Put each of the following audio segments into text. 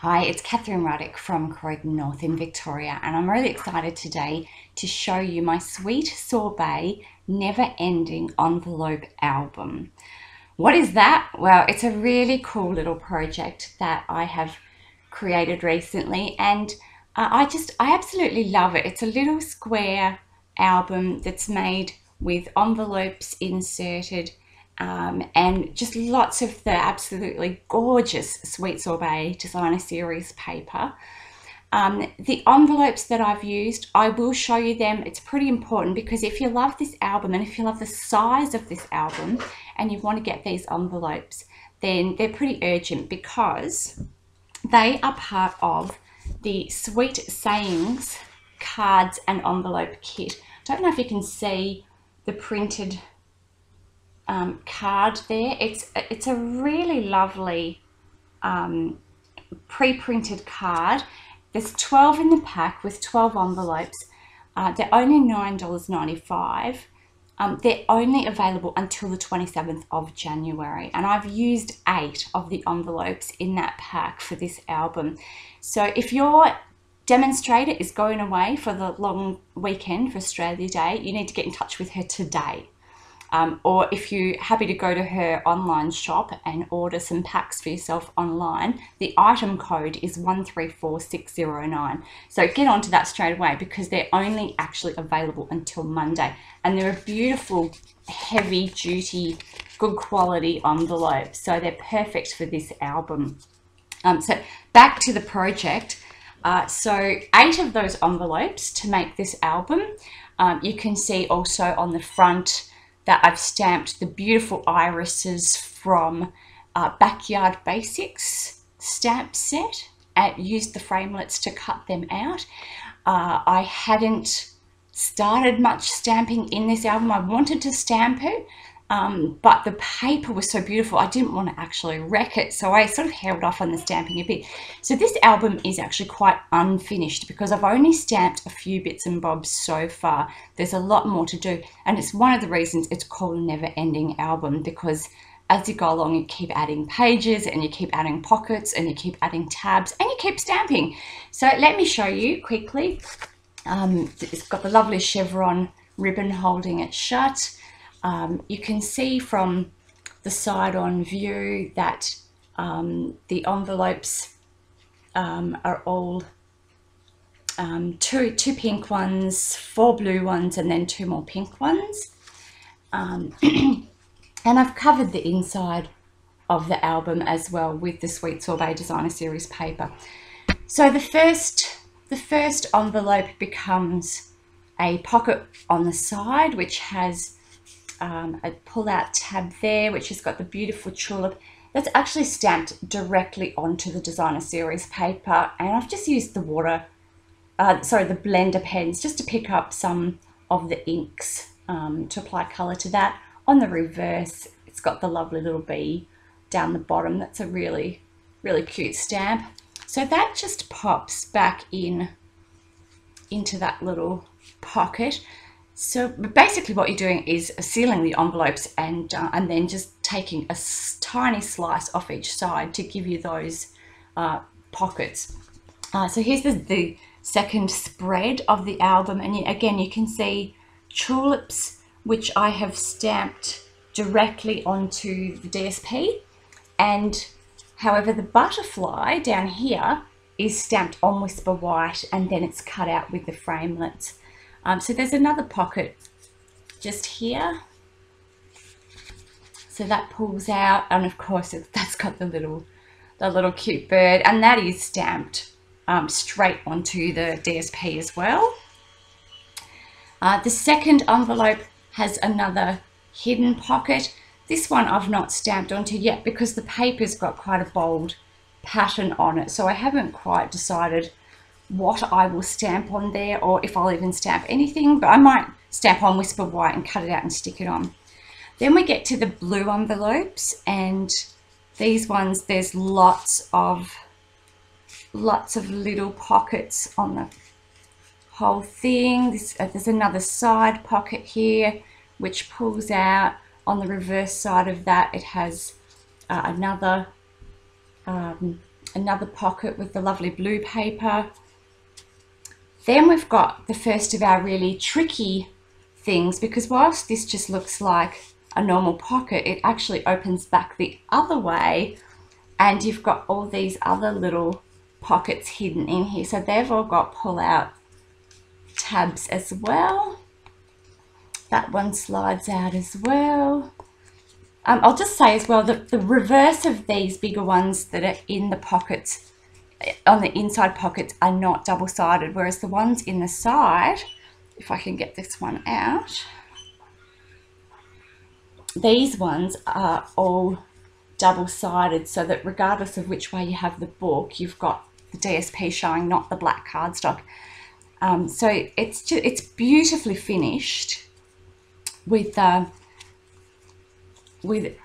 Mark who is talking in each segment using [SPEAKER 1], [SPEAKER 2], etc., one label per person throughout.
[SPEAKER 1] Hi, it's Kathryn Ruddick from Croydon North in Victoria, and I'm really excited today to show you my Sweet Sorbet Never Ending Envelope album. What is that? Well, it's a really cool little project that I have created recently, and I absolutely love it. It's a little square album that's made with envelopes inserted and just lots of the absolutely gorgeous Sweet Sorbet Designer Series paper. The envelopes that I've used, I will show you them. It's pretty important because if you love this album and if you love the size of this album and you want to get these envelopes, then they're pretty urgent because they are part of the Sweet Sayings cards and envelope kit. I don't know if you can see the printed card there. It's a really lovely pre-printed card. There's 12 in the pack with 12 envelopes. They're only $9.95. They're only available until the 27th of January, and I've used 8 of the envelopes in that pack for this album. So if your demonstrator is going away for the long weekend for Australia Day, you need to get in touch with her today. Or if you're happy to go to her online shop and order some packs for yourself online, the item code is 134609. So get onto that straight away because they're only actually available until Monday. And they're a beautiful, heavy duty, good quality envelope. So they're perfect for this album. So back to the project. So 8 of those envelopes to make this album. You can see also on the front that I've stamped the beautiful irises from Backyard Basics stamp set and used the framelits to cut them out. I hadn't started much stamping in this album. I wanted to stamp it, but the paper was so beautiful I didn't want to actually wreck it, so I sort of held off on the stamping a bit. So this album is actually quite unfinished because I've only stamped a few bits and bobs so far. There's a lot more to do, and it's one of the reasons it's called a never-ending album, because as you go along you keep adding pages and you keep adding pockets and you keep adding tabs and you keep stamping. So let me show you quickly. It's got the lovely chevron ribbon holding it shut. You can see from the side on view that the envelopes are all two pink ones, 4 blue ones, and then 2 more pink ones. And I've covered the inside of the album as well with the Sweet Sorbet Designer Series paper. So the first envelope becomes a pocket on the side, which has a pull-out tab there, which has got the beautiful tulip that's actually stamped directly onto the Designer Series paper. And I've just used the the blender pens just to pick up some of the inks to apply colour to that. On the reverse, it's got the lovely little bee down the bottom. That's a really, really cute stamp. So that just pops back into that little pocket. So basically what you're doing is sealing the envelopes and then just taking a tiny slice off each side to give you those pockets. So here's the second spread of the album, and again you can see tulips, which I have stamped directly onto the DSP, and however the butterfly down here is stamped on Whisper White and then it's cut out with the framelits. So there's another pocket just here. So that pulls out, and of course that's got the little cute bird, and that is stamped straight onto the DSP as well. The second envelope has another hidden pocket. This one I've not stamped onto yet because the paper's got quite a bold pattern on it, so I haven't quite decided what I will stamp on there or if I'll even stamp anything, but I might stamp on Whisper White and cut it out and stick it on. Then we get to the blue envelopes, and these ones, there's lots of little pockets on the whole thing. There's another side pocket here which pulls out. On the reverse side of that it has another Another pocket with the lovely blue paper. Then we've got the first of our really tricky things, because whilst this just looks like a normal pocket, it actually opens back the other way, and you've got all these other little pockets hidden in here. So they've all got pull-out tabs as well. That one slides out as well. I'll just say as well that the reverse of these bigger ones that are in the pockets, on the inside pockets, are not double-sided, whereas the ones in the side, if I can get this one out, these ones are all double-sided, so that regardless of which way you have the book, you've got the DSP showing, not the black cardstock. So it's beautifully finished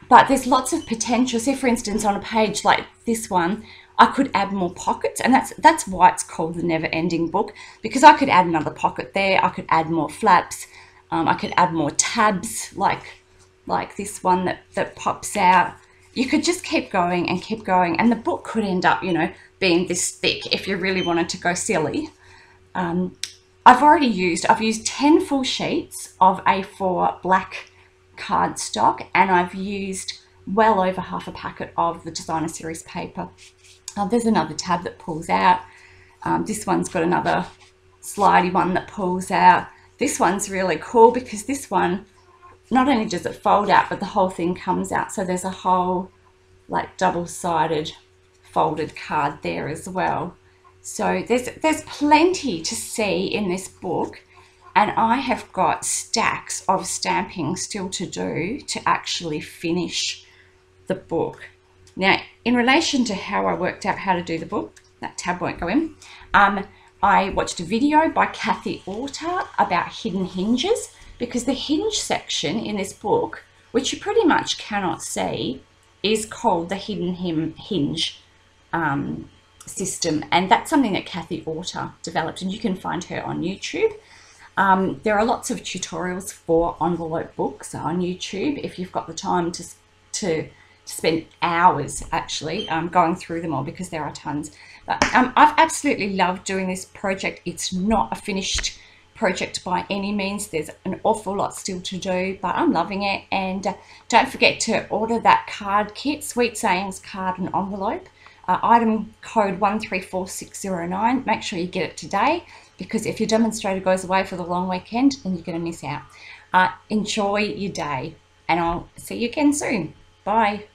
[SPEAKER 1] but there's lots of potential. So for instance, on a page like this one, I could add more pockets, and that's why it's called the Never Ending Book, because I could add another pocket there, I could add more flaps, I could add more tabs like this one that pops out. You could just keep going, and the book could end up, you know, being this thick if you really wanted to go silly. I've used 10 full sheets of A4 black cardstock, and I've used well over half a packet of the designer series paper. There's another tab that pulls out. This one's got another slidey one that pulls out. This one's really cool because this one, not only does it fold out, but the whole thing comes out. So there's a whole like double-sided folded card there as well. So there's plenty to see in this book, and I have got stacks of stamping still to do to actually finish the book. Now, in relation to how I worked out how to do the book, that tab won't go in. I watched a video by Kathy about hidden hinges, because the hinge section in this book, which you pretty much cannot see, is called the hidden hinge system, and that's something that Kathy developed, and you can find her on YouTube. There are lots of tutorials for envelope books on YouTube if you've got the time to spend hours actually going through them all, because there are tons. But I've absolutely loved doing this project. It's not a finished project by any means. There's an awful lot still to do, but I'm loving it. And don't forget to order that card kit, Sweet Sayings Card and Envelope, item code 134609. Make sure you get it today, because if your demonstrator goes away for the long weekend, then you're going to miss out. Enjoy your day, and I'll see you again soon. Bye.